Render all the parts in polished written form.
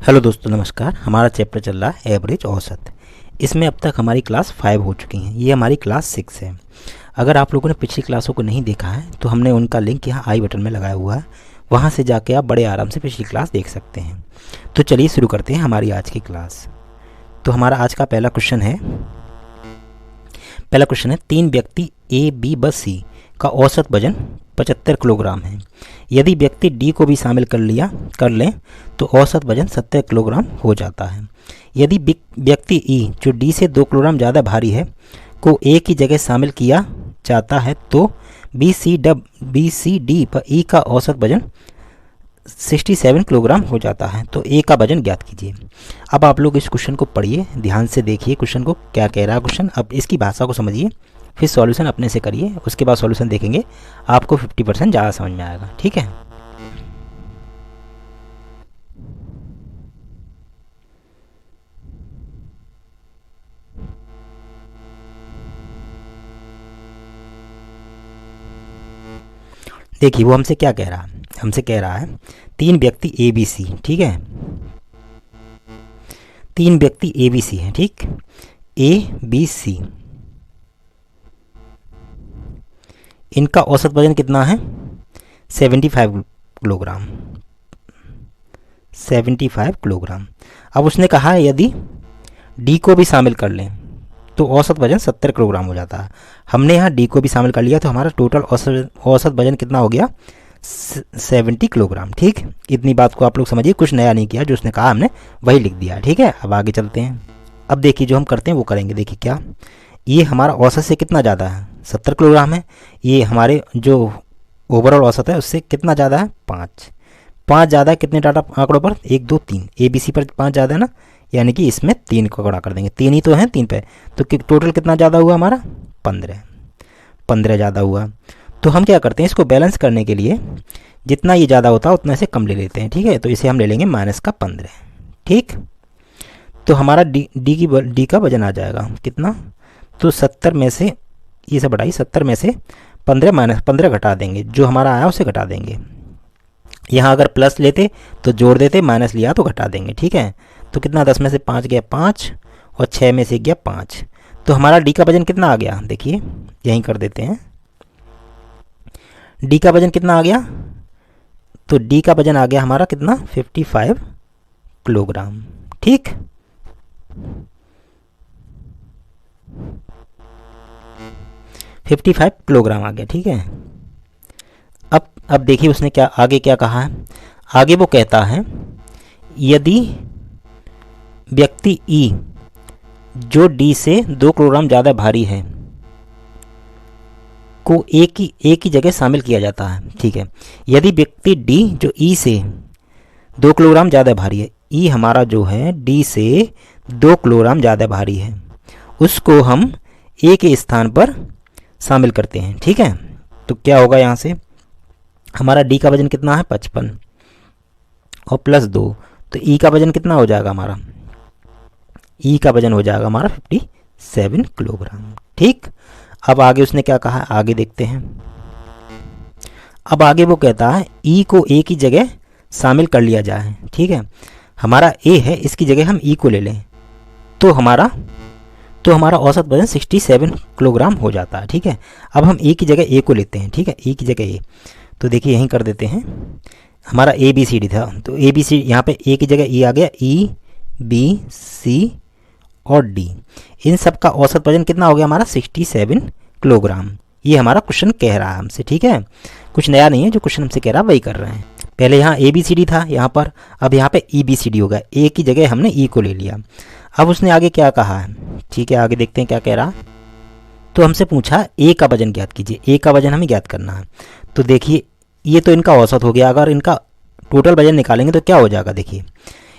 Hello दोस्तों, नमस्कार। हमारा चैप्टर चल रहा है एवरेज औसत। इसमें अब तक हमारी क्लास 5 हो चुकी हैं। ये हमारी क्लास 6 है। अगर आप लोगों ने पिछली क्लासों को नहीं देखा है तो हमने उनका लिंक यहाँ आई बटन में लगाया हुआ है, वहाँ से जाके आप बड़े आराम से पिछली क्लास देख सकते हैं। तो चलिए शुरू करते हैं हमारी आज की क्लास। तो हमारा आज का पहला क्वेश्चन है 3 व्यक्ति ए बी व सी का औसत वजन 75 किलोग्राम है। यदि व्यक्ति डी को भी शामिल कर लें तो औसत वजन 70 किलोग्राम हो जाता है। यदि व्यक्ति ई जो डी से 2 किलोग्राम ज़्यादा भारी है को ए की जगह शामिल किया जाता है तो बी सी डी पर ई का औसत वजन 67 किलोग्राम हो जाता है। तो ए का वजन ज्ञात कीजिए। अब आप लोग इस क्वेश्चन को पढ़िए, ध्यान से देखिए क्वेश्चन को क्या कह रहा है क्वेश्चन। अब इसकी भाषा को समझिए, फिर सॉल्यूशन अपने से करिए, उसके बाद सॉल्यूशन देखेंगे, आपको 50% ज़्यादा समझ में आएगा। ठीक है। देखिए वो हमसे क्या कह रहा है, हमसे कह रहा है 3 व्यक्ति ए बी सी, ठीक है, 3 व्यक्ति ए बी सी हैं, ठीक, ए बी सी, इनका औसत वजन कितना है 75 किलोग्राम, 75 किलोग्राम। अब उसने कहा है यदि डी को भी शामिल कर लें तो औसत वजन 70 किलोग्राम हो जाता है। हमने यहाँ डी को भी शामिल कर लिया तो हमारा टोटल औसत वजन कितना हो गया 70 किलोग्राम। ठीक, इतनी बात को आप लोग समझिए, कुछ नया नहीं किया, जो उसने कहा हमने वही लिख दिया। ठीक है, अब आगे चलते हैं। अब देखिए जो हम करते हैं वो करेंगे। देखिए क्या, ये हमारा औसत से कितना ज़्यादा है 70 किलोग्राम है। ये हमारे जो ओवरऑल औसत है उससे कितना ज़्यादा है 5 ज़्यादा है। कितने डाटा आंकड़ों पर 1 2 3, ए बी सी पर 5 ज़्यादा है ना, यानी कि इसमें 3 को गुणा कर देंगे, 3 ही तो है 3 पे, तो टोटल कितना ज़्यादा हुआ हमारा 15 ज़्यादा हुआ। तो हम क्या करते हैं, इसको बैलेंस करने के लिए जितना ये ज़्यादा होता है उतना से कम ले लेते हैं। ठीक है, तो इसे हम ले लेंगे -15। ठीक, तो हमारा डी का वजन आ जाएगा कितना, तो 70 में से ये सब बढ़ाई, 70 में से 15 घटा देंगे, जो हमारा आया उसे घटा देंगे। यहाँ अगर प्लस लेते तो जोड़ देते, माइनस लिया तो घटा देंगे। ठीक है, तो कितना 10 में से 5 गया 5 और 6 में से गया 5, तो हमारा डी का वजन कितना आ गया, देखिए यहीं कर देते हैं। डी का वजन कितना आ गया, तो डी का वजन आ गया हमारा कितना 55 किलोग्राम। ठीक, $55 किलोग्राम आ गया। ठीक है, अब देखिए उसने क्या आगे क्या कहा है। आगे वो कहता है यदि व्यक्ति ई जो डी से 2 किलोग्राम ज़्यादा भारी है को ए की जगह शामिल किया जाता है। ठीक है, यदि व्यक्ति डी जो ई से 2 किलोग्राम ज़्यादा भारी है, ई हमारा जो है डी से 2 किलोग्राम ज़्यादा भारी है, उसको हम ए के स्थान पर शामिल करते हैं। ठीक है, तो क्या होगा, यहाँ से हमारा डी का वजन कितना है 55 और +2, तो ई का वजन कितना हो जाएगा हमारा, ई का वजन हो जाएगा हमारा 57 किलोग्राम। ठीक, अब आगे उसने क्या कहा, आगे देखते हैं। अब आगे वो कहता है ई को ए की जगह शामिल कर लिया जाए। ठीक है, हमारा ए है, इसकी जगह हम ई को ले लें तो हमारा औसत वजन 67 किलोग्राम हो जाता है। ठीक है, अब हम ए की जगह ए को लेते हैं। ठीक है, ए की जगह ए, तो देखिए यहीं कर देते हैं। हमारा ए बी सी डी था, तो ए बी सी यहाँ पे ए की जगह ई आ गया, ई बी सी और डी, इन सब का औसत वजन कितना हो गया हमारा 67 किलोग्राम। ये हमारा क्वेश्चन कह रहा है हमसे। ठीक है, कुछ नया नहीं है, जो क्वेश्चन हमसे कह रहा है वही कर रहे हैं। पहले यहाँ ए बी सी डी था यहाँ पर, अब यहाँ पे ई बी सी डी होगा, ए की जगह हमने ई को ले लिया। अब उसने आगे क्या कहा है, ठीक है, आगे देखते हैं क्या कह रहा। तो हमसे पूछा ए का वजन ज्ञात कीजिए, ए का वजन हमें ज्ञात करना है। तो देखिए ये तो इनका औसत हो गया, अगर इनका टोटल वजन निकालेंगे तो क्या हो जाएगा, देखिए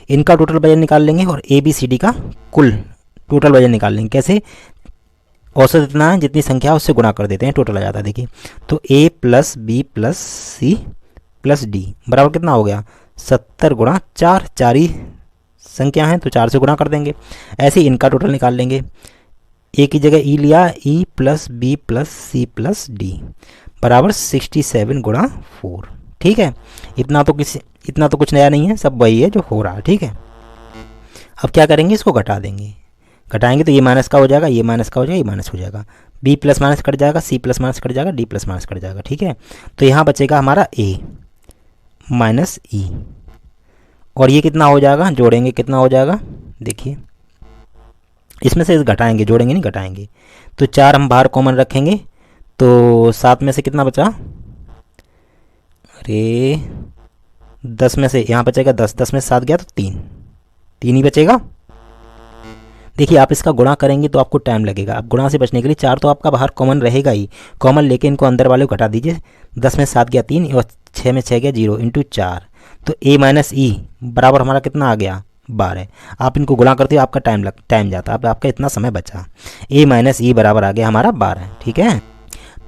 इनका टोटल वजन निकाल लेंगे और ए बी सी डी का कुल टोटल वजन निकाल लेंगे। कैसे, औसत इतना है जितनी संख्या उससे गुणा कर देते हैं, टोटल आ जाता है। देखिए तो a plus B plus C plus D बराबर कितना हो गया 70 गुणा 4, 4 ही संख्या है तो 4 से गुणा कर देंगे। ऐसे ही इनका टोटल निकाल लेंगे, ए की जगह ई लिया, ई प्लस बी प्लस सी प्लस डी बराबर 67 गुणा 4। ठीक है, इतना तो कुछ नया नहीं है, सब वही है जो हो रहा है। ठीक है, अब क्या करेंगे, इसको घटा देंगे, घटाएंगे तो ये माइनस का हो जाएगा, ये माइनस का हो जाएगा, ये माइनस हो जाएगा, बी प्लस माइनस कट जाएगा, सी प्लस माइनस कट जाएगा, डी प्लस माइनस कट जाएगा। ठीक है, तो यहाँ बचेगा हमारा ए माइनस ई, और ये कितना हो जाएगा, जोड़ेंगे कितना हो जाएगा, देखिए इसमें से घटाएंगे, जोड़ेंगे नहीं घटाएंगे, तो 4 हम बाहर कॉमन रखेंगे, तो 7 में से कितना बचा, अरे 10 में से यहाँ बचेगा 10, 10 में से 7 गया तो 3 ही बचेगा। देखिए आप इसका गुणा करेंगे तो आपको टाइम लगेगा। अब गुणा से बचने के लिए 4 तो आपका बाहर कॉमन रहेगा ही, कॉमन लेके इनको अंदर वाले को घटा दीजिए, 10 में 7 गया 3 और 6 में 6 गया 0 इंटू 4, तो ए माइनस ई बराबर हमारा कितना आ गया 12। आप इनको गुणा करते हो आपका टाइम जाता, अब आपका इतना समय बचा, ए माइनस ई बराबर आ गया हमारा 12। ठीक है,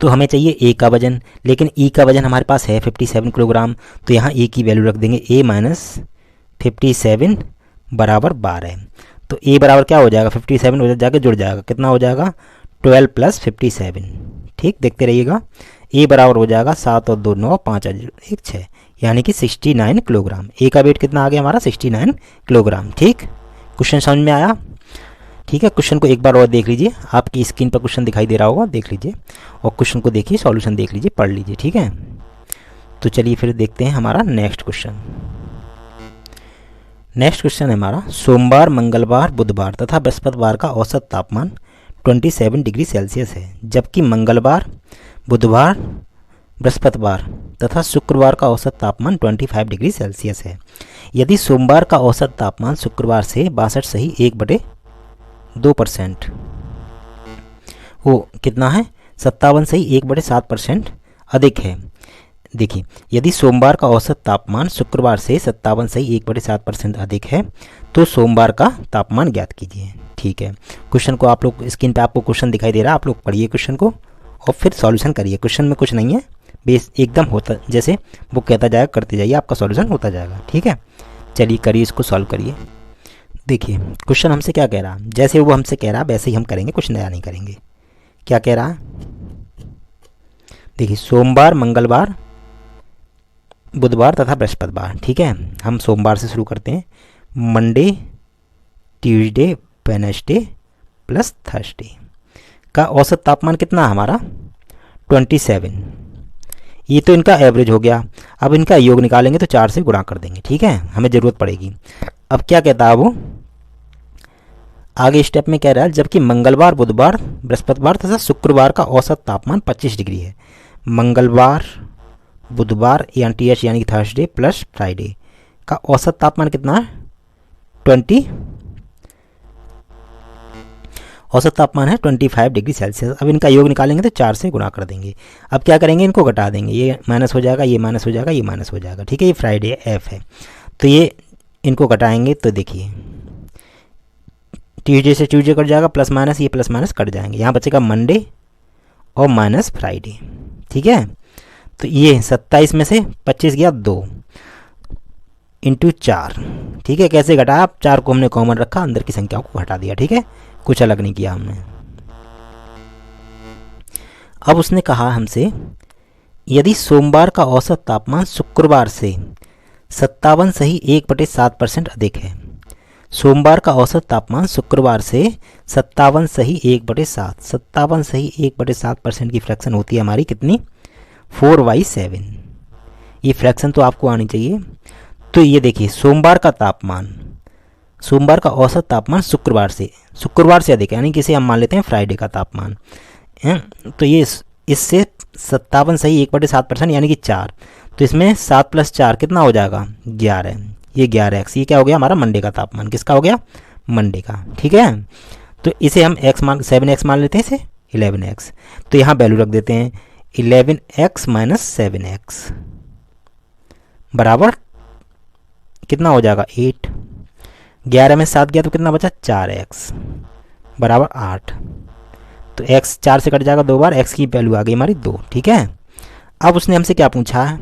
तो हमें चाहिए ए का वजन, लेकिन ई का वजन हमारे पास है 57 किलोग्राम, तो यहाँ ए की वैल्यू रख देंगे, ए माइनस 57 बराबर 12। तो ए बराबर क्या हो जाएगा, 57 उधर जाके जुड़ जाएगा, कितना हो जाएगा 12 प्लस 57। ठीक, देखते रहिएगा, ए बराबर हो जाएगा 7 और 2 9, 5 और 1 6, यानी कि 69 किलोग्राम। ए का वेट कितना आ गया हमारा 69 किलोग्राम। ठीक, क्वेश्चन समझ में आया। ठीक है, क्वेश्चन को एक बार और देख लीजिए, आपकी स्क्रीन पर क्वेश्चन दिखाई दे रहा होगा, देख लीजिए और क्वेश्चन को देखिए, सॉल्यूशन देख लीजिए, पढ़ लीजिए। ठीक है, तो चलिए फिर देखते हैं हमारा नेक्स्ट क्वेश्चन। नेक्स्ट क्वेश्चन है हमारा, सोमवार मंगलवार बुधवार तथा बृहस्पतिवार का औसत तापमान 27 डिग्री सेल्सियस है, जबकि मंगलवार बुधवार बृहस्पतिवार तथा शुक्रवार का औसत तापमान 25 डिग्री सेल्सियस है। यदि सोमवार का औसत तापमान शुक्रवार से 62 सही 1/2% वो कितना है 57 सही 1/7% अधिक है। देखिए, यदि सोमवार का औसत तापमान शुक्रवार से 57 सही 1/7% अधिक है, तो सोमवार का तापमान ज्ञात कीजिए। ठीक है, क्वेश्चन को आप लोग स्क्रीन पे आपको क्वेश्चन दिखाई दे रहा है, आप लोग पढ़िए क्वेश्चन को और फिर सॉल्यूशन करिए। क्वेश्चन में कुछ नहीं है, बेस एकदम होता जैसे वो कहता जाएगा करते जाइए, आपका सॉल्यूशन होता जाएगा। ठीक है, चलिए करिए, इसको सॉल्व करिए। देखिए क्वेश्चन हमसे क्या कह रहा है, जैसे वो हमसे कह रहा है वैसे ही हम करेंगे, कुछ नया नहीं करेंगे। क्या कह रहा है, देखिए सोमवार मंगलवार बुधवार तथा बृहस्पतिवार। ठीक है, हम सोमवार से शुरू करते हैं, Monday Tuesday Wednesday plus Thursday का औसत तापमान कितना है हमारा 27। ये तो इनका एवरेज हो गया, अब इनका योग निकालेंगे तो 4 से गुणा कर देंगे। ठीक है, हमें ज़रूरत पड़ेगी। अब क्या कहता है वो आगे स्टेप में कह रहा है, जबकि मंगलवार बुधवार बृहस्पतिवार तथा शुक्रवार का औसत तापमान 25 डिग्री है। मंगलवार बुधवार TH यानी कि थर्सडे प्लस फ्राइडे का औसत तापमान कितना है 20, औसत तापमान है 25 डिग्री सेल्सियस। अब इनका योग निकालेंगे तो 4 से गुणा कर देंगे। अब क्या करेंगे, इनको घटा देंगे, ये माइनस हो जाएगा, ये माइनस हो जाएगा, ये माइनस हो जाएगा। ठीक है, ये फ्राइडे एफ है, तो ये इनको घटाएंगे तो देखिए ट्यूसडे से ट्यूसडे कट जाएगा, प्लस माइनस ये प्लस माइनस कट जाएंगे, यहाँ बचेगा मंडे और माइनस फ्राइडे। ठीक है, तो ये 27 में से 25 गया 2 इंटू 4। ठीक है, कैसे घटाया, 4 को हमने कॉमन रखा, अंदर की संख्याओं को घटा दिया। ठीक है, कुछ अलग नहीं किया हमने। अब उसने कहा हमसे, यदि सोमवार का औसत तापमान शुक्रवार से 57 सही 1/7% अधिक है। सोमवार का औसत तापमान शुक्रवार से 57 सही 1/7, 57 सही 1/7% की फ्रैक्शन होती है हमारी कितनी 4/7। ये फ्रैक्शन तो आपको आनी चाहिए। तो ये देखिए सोमवार का तापमान, सोमवार का औसत तापमान शुक्रवार से अधिक है, यानी कि इसे हम मान लेते हैं फ्राइडे का तापमान है। तो ये इससे 57 सही 1/7% यानी कि 4, तो इसमें 7 + 4 कितना हो जाएगा 11, ये 11x, ये क्या हो गया हमारा मंडे का तापमान, किसका हो गया मंडे का। ठीक है, तो इसे हम x 7x मान लेते हैं, इसे 11x, तो यहाँ वैल्यू रख देते हैं 11x - 7x बराबर कितना हो जाएगा 8। 11 में 7 गया तो कितना बचा 4x बराबर 8, तो x 4 से कट जाएगा 2 बार, x की वैल्यू आ गई हमारी 2। ठीक है, अब उसने हमसे क्या पूछा है,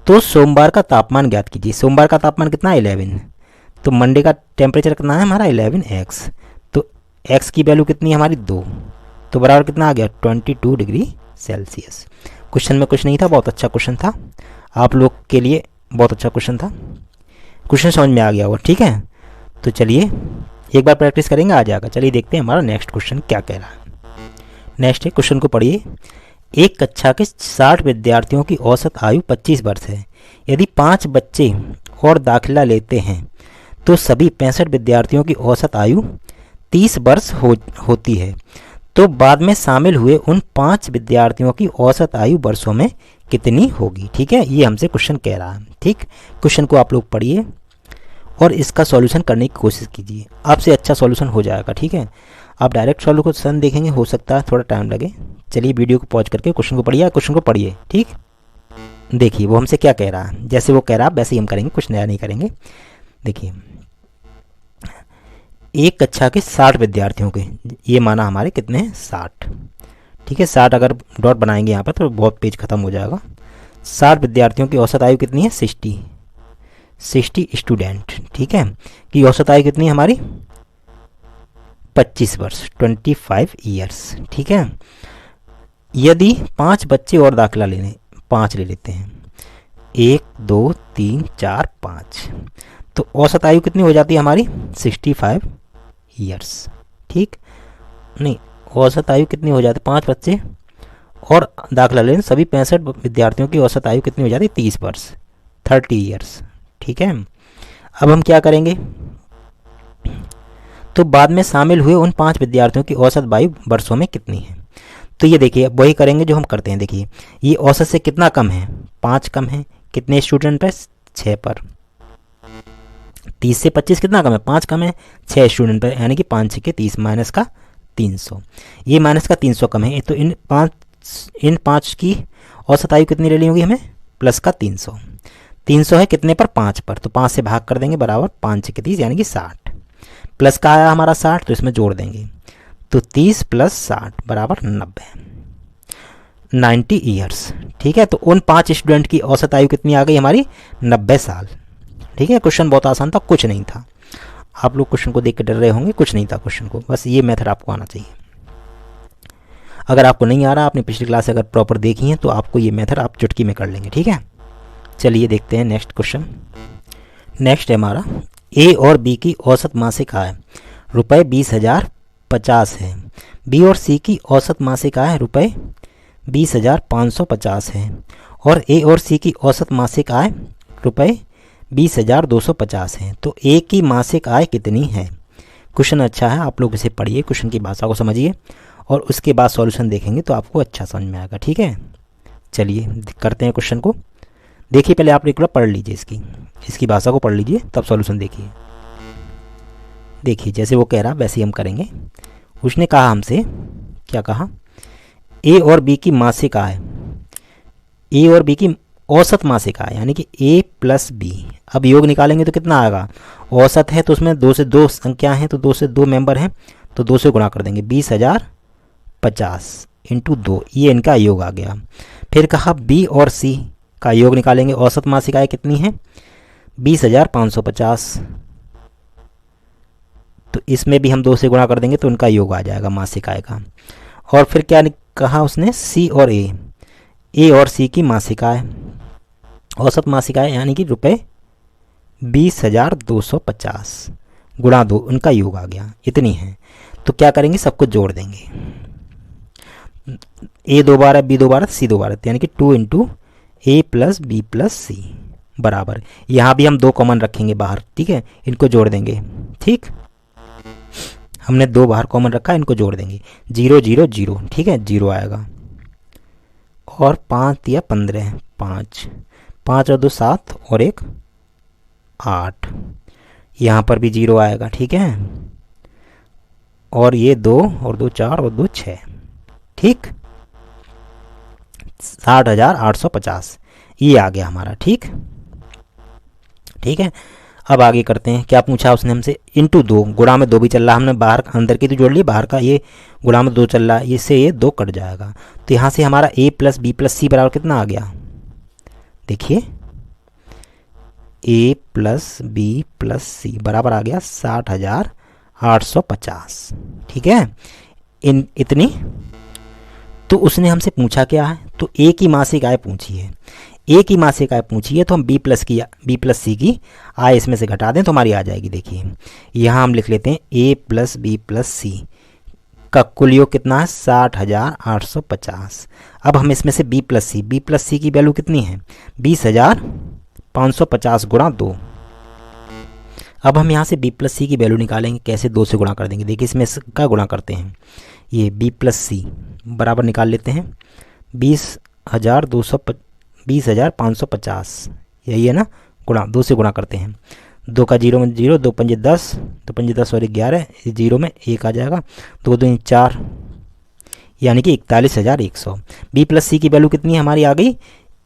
तो सोमवार का तापमान ज्ञात कीजिए। सोमवार का तापमान कितना है 11, तो मंडे का टेम्परेचर कितना है हमारा 11x, तो x की वैल्यू कितनी है हमारी 2, तो बराबर कितना आ गया 22 डिग्री सेल्सियस। क्वेश्चन में कुछ नहीं था, बहुत अच्छा क्वेश्चन था, आप लोग के लिए बहुत अच्छा क्वेश्चन था, क्वेश्चन समझ में आ गया होगा। ठीक है, तो चलिए एक बार प्रैक्टिस करेंगे, आ जाएगा। चलिए देखते हैं हमारा नेक्स्ट क्वेश्चन क्या कह रहा है। नेक्स्ट है, क्वेश्चन को पढ़िए। एक कक्षा के 60 विद्यार्थियों की औसत आयु 25 वर्ष है। यदि 5 बच्चे और दाखिला लेते हैं तो सभी 65 विद्यार्थियों की औसत आयु 30 वर्ष होती है। तो बाद में शामिल हुए उन 5 विद्यार्थियों की औसत आयु वर्षों में कितनी होगी। ठीक है, ये हमसे क्वेश्चन कह रहा है। ठीक, क्वेश्चन को आप लोग पढ़िए और इसका सॉल्यूशन करने की कोशिश कीजिए, आपसे अच्छा सॉल्यूशन हो जाएगा। ठीक है, आप डायरेक्ट सॉल्यूशन देखेंगे, हो सकता है थोड़ा टाइम लगे। चलिए वीडियो को पॉज करके क्वेश्चन को पढ़िए, क्वेश्चन को पढ़िए। ठीक, देखिए वो हमसे क्या कह रहा है, जैसे वो कह रहा है वैसे ही हम करेंगे, कुछ नया नहीं करेंगे। देखिए, एक कक्षा के 60 विद्यार्थियों के, ये माना हमारे कितने हैं, 60। ठीक है, 60 अगर डॉट बनाएंगे यहाँ पर तो बहुत पेज खत्म हो जाएगा। 60 विद्यार्थियों की औसत आयु कितनी है, 60 स्टूडेंट। ठीक है, की औसत आयु कितनी है हमारी, 25 वर्ष, 25 ईयर्स। ठीक है, यदि 5 बच्चे और दाखिला लेने, 5 ले लेते हैं, 1 2 3 4 5, तो औसत आयु कितनी हो जाती है हमारी, 65 ईयर्स। ठीक, नहीं, औसत आयु कितनी हो जाती है, 5 बच्चे और दाखिला लेने सभी 65 विद्यार्थियों की औसत आयु कितनी हो जाती है, 30 वर्ष, 30 ईयर्स। ठीक है, अब हम क्या करेंगे, तो बाद में शामिल हुए उन 5 विद्यार्थियों की औसत आयु वर्षों में कितनी है। तो ये देखिए वही करेंगे जो हम करते हैं। देखिए ये औसत से कितना कम है, 5 कम है, कितने स्टूडेंट पर, 6 पर। 30 से 25 कितना कम है, 5 कम है, 6 स्टूडेंट पर, यानी कि 5 6 के 30 माइनस का 300, ये माइनस का 300 कम है। तो इन 5 की औसत आयु कितनी लेनी होगी हमें, प्लस का 300। 300 है कितने पर, 5 पर, तो 5 से भाग कर देंगे, बराबर 5 6 के 30 यानी कि 60। प्लस का आया हमारा 60, तो इसमें जोड़ देंगे, तो 30 प्लस 60 बराबर 90 ईयर्स। ठीक है, तो उन 5 स्टूडेंट की औसत आयु कितनी आ गई हमारी, 90 साल। ठीक है, क्वेश्चन बहुत आसान था, कुछ नहीं था। आप लोग क्वेश्चन को देख कर डर रहे होंगे, कुछ नहीं था क्वेश्चन को, बस ये मेथड आपको आना चाहिए। अगर आपको नहीं आ रहा, आपने पिछली क्लास अगर प्रॉपर देखी है तो आपको ये मेथड आप चुटकी में कर लेंगे। ठीक है, चलिए देखते हैं नेक्स्ट क्वेश्चन। नेक्स्ट है हमारा, ए और बी की औसत मासिक आय रुपये 20,050 है। बी और सी की औसत मासिक आय रुपये 20,550 है और ए और सी की औसत मासिक आय रुपये 20,250 है। तो ए की मासिक आय कितनी है। क्वेश्चन अच्छा है, आप लोग इसे पढ़िए, क्वेश्चन की भाषा को समझिए और उसके बाद सॉल्यूशन देखेंगे तो आपको अच्छा समझ में आएगा। ठीक है, चलिए करते हैं क्वेश्चन को। देखिए पहले आप एक बार पढ़ लीजिए, इसकी भाषा को पढ़ लीजिए, तब सॉल्यूशन देखिए। देखिए जैसे वो कह रहा वैसे ही हम करेंगे। उसने कहा हमसे, क्या कहा, ए और बी की मासिक आय, ए और बी की औसत मासिक आय, यानी कि ए प्लस बी। अब योग निकालेंगे तो कितना आएगा, औसत है तो उसमें 2 से 2 संख्या हैं, तो 2 से 2 मेंबर हैं, तो 2 से गुणा कर देंगे, 20,050 इंटू 2, ये इनका योग आ गया। फिर कहा बी और सी का योग निकालेंगे, औसत मासिक आय कितनी है, 20,550, तो इसमें भी हम 2 से गुणा कर देंगे तो उनका योग आ जाएगा मासिक आय का। और फिर क्या कहा उसने, सी और ए और सी की मासिक आय, औसत मासिक आय यानी कि रुपये 20,250 गुणा 2, उनका योग आ गया, इतनी है। तो क्या करेंगे, सबको जोड़ देंगे, ए 2 बार है, बी 2 बार है, सी 2 बार है, यानी कि 2 इंटू ए प्लस बी प्लस सी बराबर, यहाँ भी हम 2 कॉमन रखेंगे बाहर। ठीक है, इनको जोड़ देंगे। ठीक, हमने 2 बाहर कॉमन रखा, इनको जोड़ देंगे, 0 0 0। ठीक है, 0 आएगा और 5 या 15, 5 और 2 7 और 1 8, यहाँ पर भी 0 आएगा। ठीक है, और ये 2 और 2 4 और 2 6। ठीक, 60,850 ये आ गया हमारा। ठीक है, अब आगे करते हैं। क्या पूछा उसने हमसे, इंटू 2, गुणा में 2 भी चल रहा, हमने बाहर अंदर की तो जोड़ लिए, बाहर का ये गुणा में 2 चल रहा है, इससे ये 2 कट जाएगा। तो यहाँ से हमारा ए प्लस बी प्लस सी बराबर कितना आ गया, देखिए ए प्लस बी प्लस सी बराबर आ गया 60,850। ठीक है, इतनी। तो उसने हमसे पूछा क्या है, तो ए की मासिक आय पूछी है। ए की मासिक आय पूछी है तो हम बी प्लस सी की आय इसमें से घटा दें तो हमारी आ जाएगी। देखिए यहाँ हम लिख लेते हैं ए प्लस बी प्लस सी का कुल योग कितना है 60,850। अब हम इसमें से बी प्लस सी की वैल्यू कितनी है 20,550 गुणा 2। अब हम यहाँ से बी प्लस सी की वैल्यू निकालेंगे, कैसे 2 से गुणा कर देंगे। देखिए इसमें का गुणा करते हैं, ये बी प्लस सी बराबर निकाल लेते हैं 20,550 यही है ना, गुणा 2 से गुणा करते हैं। 2 का 0 में 0, 2 पंजे 10, 2 पंजे 10 और 11, 0 में 1 आ जाएगा, 2 2 4 यानी कि 41,100। बी प्लस सी की वैल्यू कितनी हमारी आ गई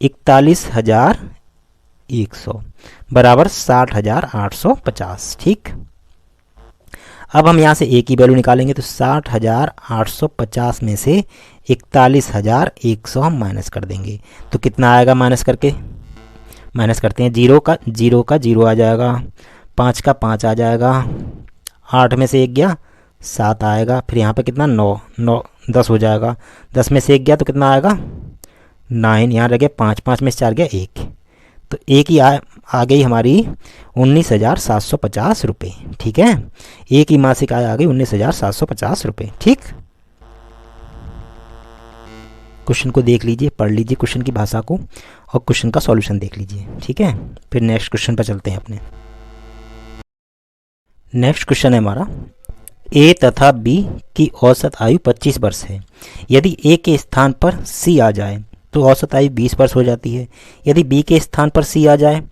41,100 बराबर 60,850। ठीक, अब हम यहाँ से ए की वैल्यू निकालेंगे तो 60,850 में से 41,100 हम माइनस कर देंगे तो कितना आएगा, माइनस करते हैं 0 का 0 आ जाएगा, 5 का 5 आ जाएगा, 8 में से 1 गया 7 आएगा, फिर यहाँ पे कितना 9 10 हो जाएगा, 10 में से 1 गया तो कितना आएगा 9, यहाँ रह गया 5, 5 में से 4 गया 1, तो एक ही आ गई हमारी 19,750 रुपये। ठीक है, एक ही मासिक आय आ गई 19,750 रुपये। ठीक, क्वेश्चन को देख लीजिए, पढ़ लीजिए क्वेश्चन की भाषा को और क्वेश्चन का सॉल्यूशन देख लीजिए। ठीक है, फिर नेक्स्ट क्वेश्चन पर चलते हैं अपने। नेक्स्ट क्वेश्चन है हमारा, ए तथा बी की औसत आयु 25 वर्ष है। यदि ए के स्थान पर सी आ जाए तो औसत आयु 20 वर्ष हो जाती है। यदि बी के स्थान पर सी आ जाए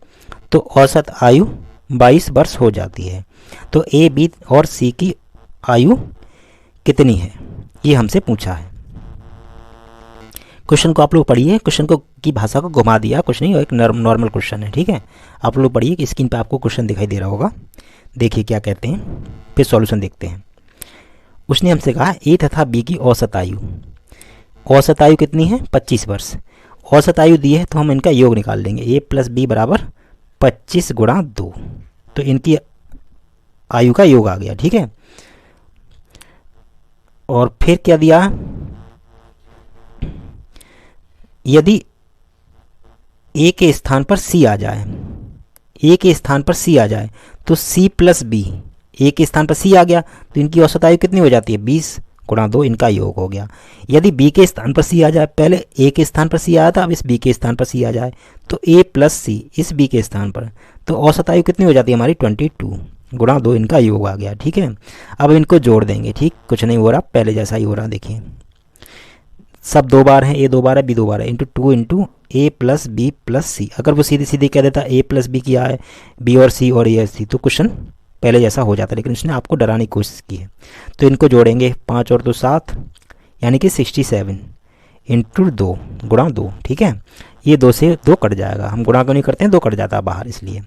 तो औसत आयु 22 वर्ष हो जाती है। तो ए बी और सी की आयु कितनी है, ये हमसे पूछा है। क्वेश्चन को आप लोग पढ़िए, क्वेश्चन को की भाषा को घुमा दिया, कुछ नहीं, एक नॉर्मल क्वेश्चन है। ठीक है, आप लोग पढ़िए कि स्क्रीन पे आपको क्वेश्चन दिखाई दे रहा होगा। देखिए क्या कहते हैं, फिर सॉल्यूशन देखते हैं। उसने हमसे कहा ए तथा बी की औसत आयु कितनी है 25 वर्ष। औसत आयु दी है तो हम इनका योग निकाल लेंगे, ए प्लस बी बराबर 25 गुणा 2, तो इनकी आयु का योग आ गया। ठीक है, और फिर क्या दिया, यदि ए के स्थान पर सी आ जाए, तो सी प्लस बी, ए के स्थान पर सी आ गया तो इनकी औसत आयु कितनी हो जाती है 20 गुणा 2, इनका योग हो गया। यदि बी के स्थान पर सी आ जाए, पहले ए के स्थान पर सी आया था, अब इस बी के स्थान पर सी आ जाए तो ए प्लस सी इस बी के स्थान पर, तो औसत आयु कितनी हो जाती है हमारी 22 गुणा 2, इनका योग आ गया। ठीक है, अब इनको जोड़ देंगे। ठीक, कुछ नहीं हो रहा, पहले जैसा ही हो रहा। देखिए सब 2 बार हैं, ए 2 बार है, बी 2 बार है, इंटू 2 इंटू ए प्लस बी प्लस सी। अगर वो सीधे सीधे कह देता ए प्लस बी किया है, बी और सी और ए और सी, तो क्वेश्चन पहले जैसा हो जाता, लेकिन उसने आपको डराने की कोशिश की है। तो इनको जोड़ेंगे, 5 और 2 7 यानी कि 67 इंटू 2 गुणा 2। ठीक है, ये 2 से 2 कट जाएगा, हम गुणा क्यों नहीं करते हैं, 2 कट जाता है बाहर, इसलिए।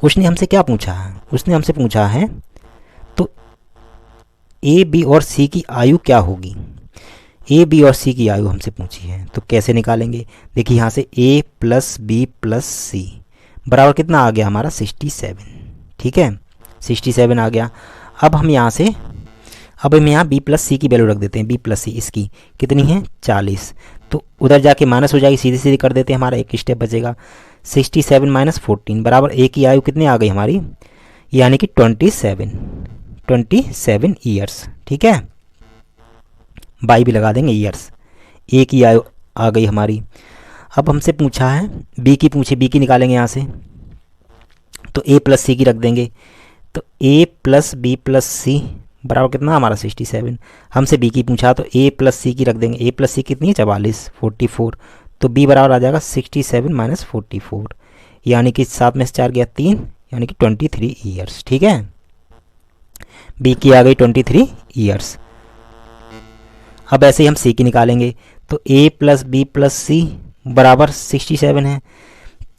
उसने हमसे क्या पूछा है, उसने हमसे पूछा है तो ए बी और सी की आयु क्या होगी। ए बी और सी की आयु हमसे पूछी है, तो कैसे निकालेंगे। देखिए यहाँ से ए प्लस बी प्लस सी बराबर कितना आ गया हमारा 67। ठीक है, 67 आ गया। अब हम यहाँ से, अब हम यहाँ बी प्लस सी की वैल्यू रख देते हैं, बी प्लस सी इसकी कितनी है 40, तो उधर जाके माइनस हो जाएगी, सीधे सीधे कर देते हैं, हमारा एक स्टेप बचेगा। 67 माइनस 14 बराबर ए की आयु कितनी आ गई हमारी, यानी कि 27 ईयर्स। ठीक है, बाई भी लगा देंगे ईयर्स, ए की आयु आ गई हमारी। अब हमसे पूछा है बी की निकालेंगे यहाँ से, तो ए प्लस सी की रख देंगे, तो ए प्लस बी प्लस सी बराबर कितना हमारा 67। हमसे बी की पूछा तो ए प्लस सी की रख देंगे, ए प्लस सी कितनी है 44, तो बी बराबर आ जाएगा 67 माइनस 44, यानी कि 7 में से 4 गया 3, यानी कि 23 ईयर्स। ठीक है, बी की आ गई 23 ईयर्स। अब ऐसे ही हम सी की निकालेंगे, तो ए प्लस बी प्लस सी बराबर 67 है,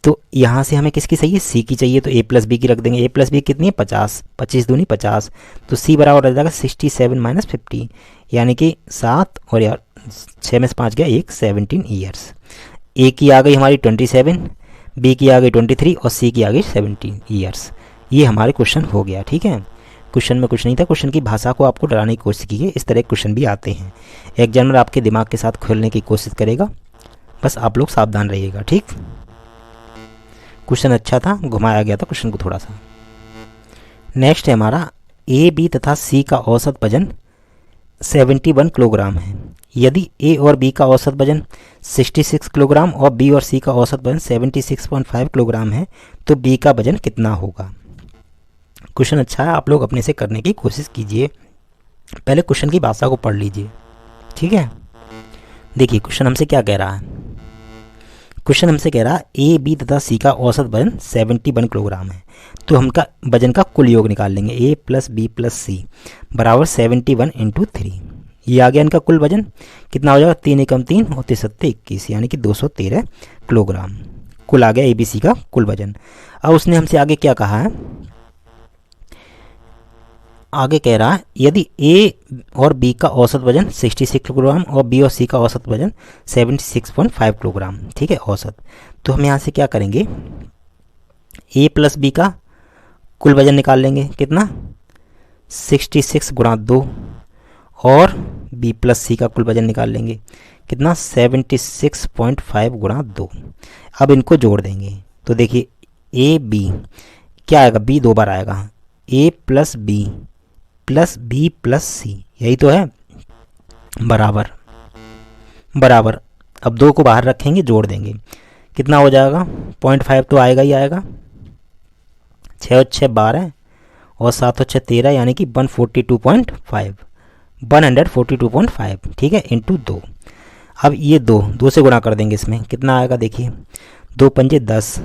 तो यहाँ से हमें किसकी चाहिए, सी की चाहिए, तो ए प्लस बी की रख देंगे। ए प्लस बी कितनी है 50, 25 दूनी 50, तो सी बराबर रह जाएगा 67 माइनस 50, यानी कि 7 और यार 6 में से 5 गया 1, 17 ईयर्स। ए की आ गई हमारी 27, बी की आ गई 23 और सी की आ गई 17 ईयर्स। ये हमारे क्वेश्चन हो गया। ठीक है, क्वेश्चन में कुछ नहीं था, क्वेश्चन की भाषा को आपको डराने की कोशिश की है। इस तरह क्वेश्चन भी आते हैं, एग्जामिनर आपके दिमाग के साथ खेलने की कोशिश करेगा, बस आप लोग सावधान रहिएगा, ठीक। क्वेश्चन अच्छा था, घुमाया गया था क्वेश्चन को थोड़ा सा। नेक्स्ट है हमारा ए बी तथा सी का औसत वजन 71 किलोग्राम है। यदि ए और बी का औसत वजन 66 किलोग्राम और बी और सी का औसत वजन 76.5 किलोग्राम है तो बी का वजन कितना होगा। क्वेश्चन अच्छा है, आप लोग अपने से करने की कोशिश कीजिए। पहले क्वेश्चन की भाषा को पढ़ लीजिए, ठीक है। देखिए क्वेश्चन हमसे क्या कह रहा है। क्वेश्चन हमसे कह रहा है ए बी तथा सी का औसत वजन 71 किलोग्राम है, तो हम का वजन का कुल योग निकाल लेंगे। ए प्लस बी प्लस सी बराबर 71 इंटू 3। ये आ गया इनका कुल वजन। कितना हो जाएगा, 3 एकम 3 और 3 सत्ते 21, यानी कि 213 किलोग्राम कुल आ गया ए बी सी का कुल वजन। अब उसने हमसे आगे क्या कहा है, आगे कह रहा है यदि ए और बी का औसत वजन 66 किलोग्राम और बी और सी का औसत वजन 76.5 किलोग्राम, ठीक है, औसत। तो हम यहाँ से क्या करेंगे, ए प्लस बी का कुल वजन निकाल लेंगे। कितना, 66 गुणा 2, और बी प्लस सी का कुल वजन निकाल लेंगे। कितना, 76.5 गुणा 2। अब इनको जोड़ देंगे तो देखिए ए बी क्या आएगा, बी 2 बार आएगा, ए प्लस बी प्लस सी, यही तो है, बराबर बराबर। अब 2 को बाहर रखेंगे, जोड़ देंगे, कितना हो जाएगा, 0.5 तो आएगा ही आएगा। 6 और 6 12 और 7 और 6 13, यानी कि 142.5, ठीक है, इंटू 2। अब ये 2 से गुणा कर देंगे, इसमें कितना आएगा, देखिए 2 पंजे 10,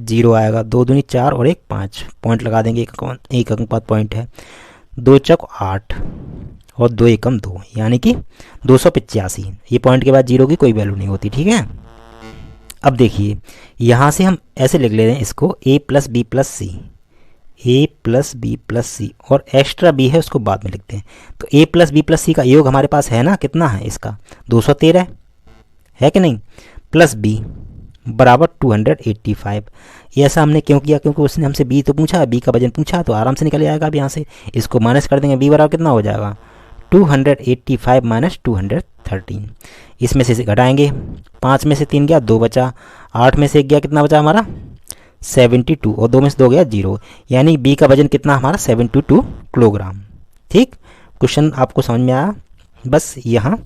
0 आएगा, 2 दूनी 4 और 1 5, पॉइंट लगा देंगे, एक अंक बाद पॉइंट है, 2 चौक 8 और 2 एकम 2, यानी कि 285। ये पॉइंट के बाद 0 की कोई वैल्यू नहीं होती, ठीक है। अब देखिए यहाँ से हम ऐसे लिख ले रहे हैं इसको, ए प्लस बी प्लस सी, ए प्लस बी प्लस सी, और एक्स्ट्रा बी है उसको बाद में लिखते हैं। तो ए प्लस बी प्लस सी का योग हमारे पास है ना, कितना है इसका, 213 है कि नहीं, प्लस बी बराबर 285। ये ऐसा हमने क्यों किया, क्योंकि उसने हमसे बी तो पूछा, बी का वजन पूछा, तो आराम से निकल जाएगा। अब यहाँ से इसको माइनस कर देंगे, बी बराबर कितना हो जाएगा, 285 माइनस 213। इसमें से घटाएंगे, 5 में से 3 गया, 2 बचा, 8 में से 1 गया, कितना बचा हमारा 72, और 2 में से 2 गया 0, यानी बी का वजन कितना हमारा 72 किलोग्राम। ठीक, क्वेश्चन आपको समझ में आया, बस यहाँ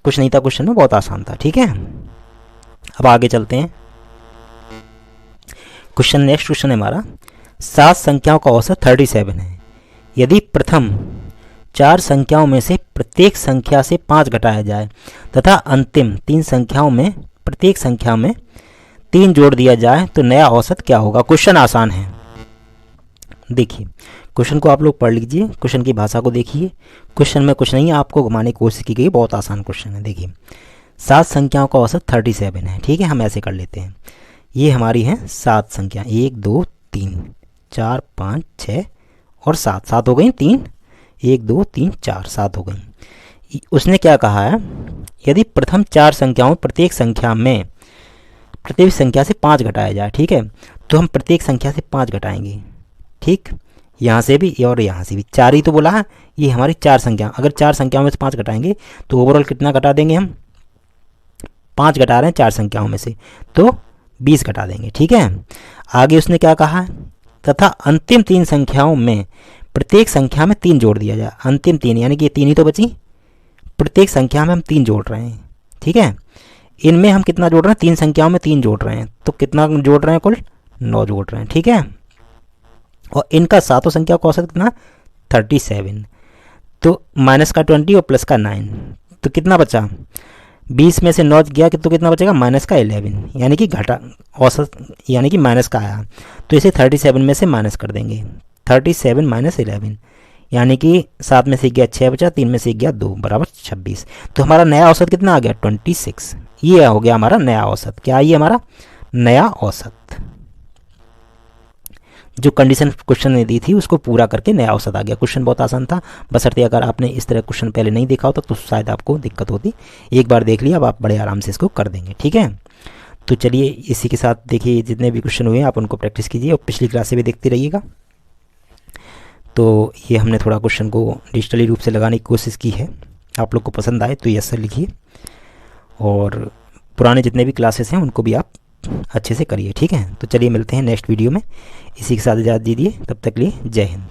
कुछ नहीं था क्वेश्चन में, बहुत आसान था, ठीक है। अब आगे चलते हैं। क्वेश्चन, नेक्स्ट क्वेश्चन है हमारा, 7 संख्याओं का औसत 37 है। यदि प्रथम 4 संख्याओं में से प्रत्येक संख्या से 5 घटाया जाए तथा अंतिम 3 संख्याओं में प्रत्येक संख्या में 3 जोड़ दिया जाए तो नया औसत क्या होगा। क्वेश्चन आसान है, देखिए क्वेश्चन को आप लोग पढ़ लीजिए, क्वेश्चन की भाषा को देखिए। क्वेश्चन में कुछ नहीं है, आपको घुमाने की कोशिश की गई, बहुत आसान क्वेश्चन है। देखिए 7 संख्याओं का औसत 37 है, ठीक है। हम ऐसे कर लेते हैं, ये हमारी हैं 7 संख्या, 1 2 3 4 5 6 और 7 हो गई, 3 1 2 3 4 7 हो गई। उसने क्या कहा है, यदि प्रथम 4 संख्याओं प्रत्येक संख्या से 5 घटाया जाए, ठीक है, तो हम प्रत्येक संख्या से 5 घटाएंगे, ठीक, यहाँ से भी और यहाँ से भी। 4 ही तो बोला है, ये हमारी 4 संख्या, अगर 4 संख्याओं में से 5 घटाएंगे तो ओवरऑल कितना घटा देंगे हम, 5 घटा रहे हैं 4 संख्याओं में से, तो 20 घटा देंगे, ठीक है। आगे उसने क्या कहा, तथा अंतिम 3 संख्याओं में प्रत्येक संख्या में 3 जोड़ दिया जाए। अंतिम 3 यानी कि ये 3 ही तो बची, प्रत्येक संख्या में हम 3 जोड़ रहे हैं, ठीक है। इनमें हम कितना जोड़ रहे हैं, 3 संख्याओं में 3 जोड़ रहे हैं, तो कितना जोड़ रहे हैं, कुल 9 जोड़ रहे हैं, ठीक है। और इनका 7 संख्या का औसत कितना, 37, तो माइनस का 20 और प्लस का 9, तो कितना बचा, 20 में से 9 गया तो कितना बचेगा, माइनस का 11, यानी कि घटा औसत, यानी कि माइनस का आया, तो इसे 37 में से माइनस कर देंगे। 37 माइनस 11, यानी कि 7 में से गया 6 बचा, 3 में से गया 2 बराबर 26। तो हमारा नया औसत कितना आ गया, 26। ये हो गया हमारा नया औसत। क्या ये हमारा नया औसत, जो कंडीशन क्वेश्चन ने दी थी उसको पूरा करके नया औसत आ गया। क्वेश्चन बहुत आसान था, बशर्ते अगर आपने इस तरह क्वेश्चन पहले नहीं देखा होता तो शायद आपको दिक्कत होती। एक बार देख लिया, अब आप बड़े आराम से इसको कर देंगे, ठीक है। तो चलिए इसी के साथ देखिए, जितने भी क्वेश्चन हुए हैं आप उनको प्रैक्टिस कीजिए और पिछली क्लास से भी देखते रहिएगा। तो ये हमने थोड़ा क्वेश्चन को डिजिटली रूप से लगाने की कोशिश की है, आप लोग को पसंद आए तो यस सर लिखिए, और पुराने जितने भी क्लासेस हैं उनको भी आप अच्छे से करिए। ठीक है, तो चलिए मिलते हैं नेक्स्ट वीडियो में। इसी के साथ इजाज़त दीजिए, तब तक के लिए जय हिंद।